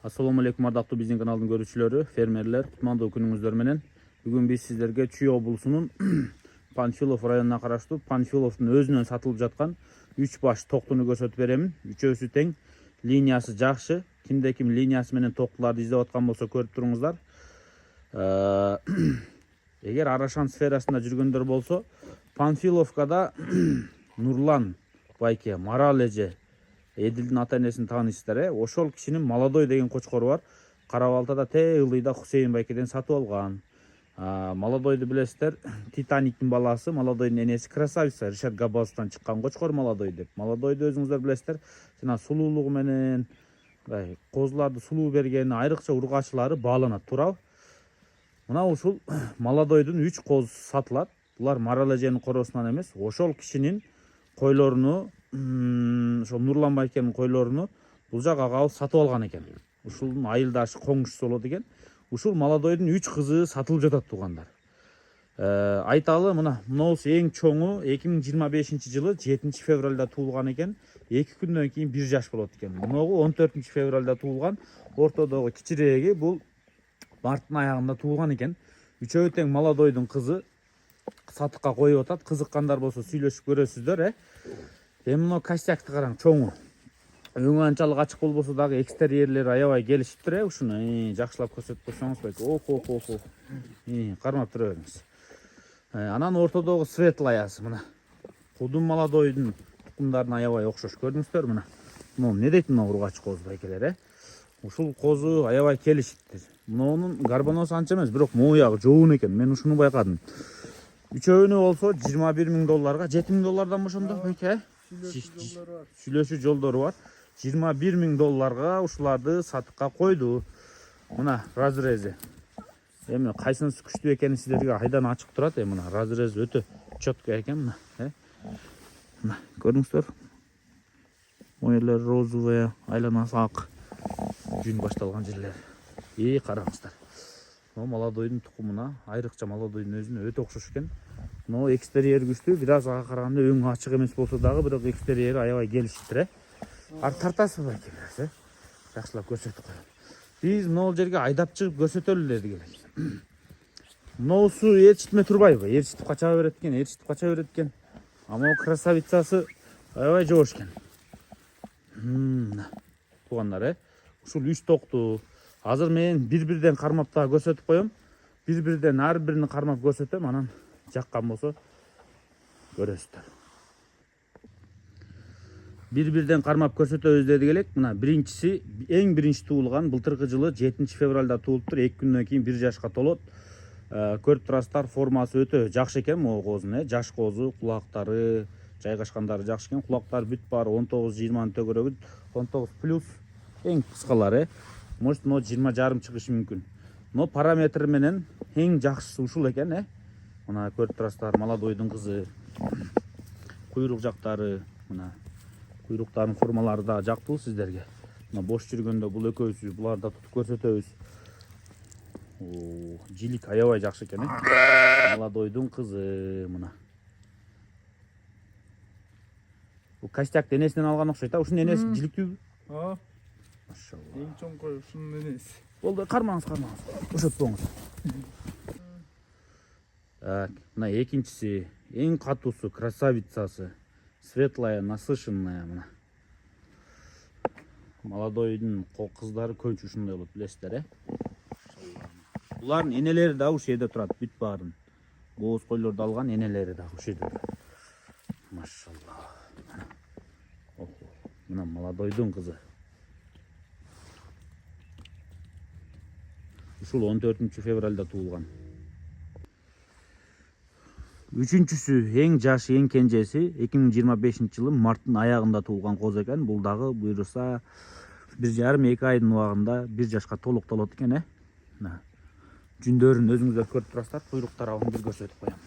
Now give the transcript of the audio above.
Assalamu alaikum ардактуу биздин каналдын көрүүчүлөрү, фермерлер, кутмандуу күнүңүздөр менен. Бүгүн биз сиздерге Чүй облусунун Панфилов районуна караштуу Панфиловдун өзүнөн сатылып жаткан 3 баш токтуну көрсөтүп беремин. Үчөөсү тең, линиясы жакшы. Кимде ким линиясы менен токтуларды издеп аткан болсо көрүп туруңуздар. Эгер Арашан сферасында жүргөндөр болсо, Панфиловкада Нурлан байке, Марал эже, Эдилдин ата-энесин таанысыздар. Ошол кишинин Молодой деген кочкору бар. Карабалтада Ылдыйда Хусейин байкеден сатып алган. Молодойду билесиздер, Титаниктин баласы, Молодойдун энеси красавица, Ришат Габбасовдон чыккан кочкор Молодой деп. Молодойду өзүңүздөр билесиздер, жана сулуулугу менен козуларды сулуу бергени айрыкча ургачылары бааланат, туурабы? Мына ушул Молодойдун 3 козу сатылат. Булар Марал эженин коросунан эмес, ошол кишинин койлоруну, ошол Нурлан байкенин койлоруну бул жака калып сатып алган экен. Ушулдун айылдашы коңшусу болот экен. Ушул Молодойдун 3 кызы сатылып жатат, туугандар. Айталы, мынабусу эң чоңу 2025 жылы 7 февралда туулган экен. 2 күндөн кийин 1 жаш болот экен. Муногу 14 февралда туулган. Ортодогу кичиреги бул марттын аягында туулган экен. Үчөө тең Молодойдун кызы сатыкка коюп атат. Кызыккандар болсо сүйлөшүп көрөсүздөр, Эми мына костякты караң, чоңу. Өңү анчалык ачык болбосо дагы экстерьерлери аябай келишиптир, ушуну жакшылап көрсөтүп койсоңуз байке. Ох. Кармап тура бериңиз. Анан ортодогу светлаясы мына. Кудум Молодойдун тукумдарына аябай окшош, көрдүңүздөр мына. Мына эмне дейт мына ургач коз байкелер, Ушул козу аябай келишиптир. Мунун гарбаносу анча эмес, бирок моуягы жоон экен. Мен ушуну байкадым. Үчөөнү болсо $21,000, $7,000 ошондо байке, сүйлөшүү жолдору бар. $21,000 ушуларды сатыкка койду. Мына разрези. Эми кайсынысы күчтүү экени сиздерге айдан ачык турат. Мына разрез өтө чөткө экен мына. Мына көрдүңүздөр. Мойлер розовая, айланасы ак. Жүн башталган жерлер. Караңыздар. Но Молодойдун тукумуна, айрыкча Молодойдун өзүнө өтө окшош экен. Но экстерьер күчтүү, бир аз ага караганда өң ачык эмес болсо дагы, бирок экстерьери аябай келишиптир, Тартасызбы байкелер, жакшылап көрсөтүп коём. Биз могул жерге айдап чыгып көрсөтөлү дедик эле. Моусу ээрчитме турбайбы? Ээрчитип кача берет экен, А могу красавицасы аябай жоош экен. Туугандар, ушул 3 токту азыр мен бир-бирден кармап да көрсөтүп коём. Бир-бирден ар бирин кармап көрсөтөм, анан жаккан болсо көрөсүздөр. Бир-бирден кармап көрсөтөбүз дедик элек. Мына биринчиси, эң биринчи туулган, былтыркы жылы 7 февралда туулуптур. 2 күндөн кийин 1 жашка толот. Көрүп турасыздар, формасы өтө жакшы экен могу козунун, Жаш козу, кулактары, жайгашкандары жакшы экен. Кулактары бүт баары 19-20 төгөрөгү, 19 плюс эң кыскалары. Может, 20,5 чыгышы мүмкүн. Но параметр менен эң жакшысы ушул экен, Мына көрүп турасыздар, Молодойдун кызы. Куйрук жактары, мына куйруктардын формалары да жактуу сиздерге. Мына бош жүргөндө бул экөөсү буларды тутуп көрсөтөбүз. Жилик аябай жакшы экен, Молодойдун кызы мына. Бул костякты энесинен алган окшойт, Ушунун энеси жиликтүүбү? Машалла. Эң чоң кой ушунун энеси. Болду, кармаңыз. Ошотпоңуз. Мына экинчиси, эң катуусу, красавицасы, светлая, насыщенная мына. Молодойдун кыздары көбүнчө ушундай болот, билесиздер, Булардын энелери да ушул жерде турат, бүт баарын. Бооз койлорду алган энелери да ушул жерде турат. Машалла. Мына Молодойдун кызы. Ушул 14 февралда туулган. Үчүнчүсү, эң жаш, эң кенжеси 2025 жылы марттын аягында туулган коз экен. Бул дагы буйруса 1,5-2 айдын убагында 1 жашка толук толот экен, Жүндөрүн өзүңүздөр көрүп турасыздар, куйруктарын бир көрсөтүп коём.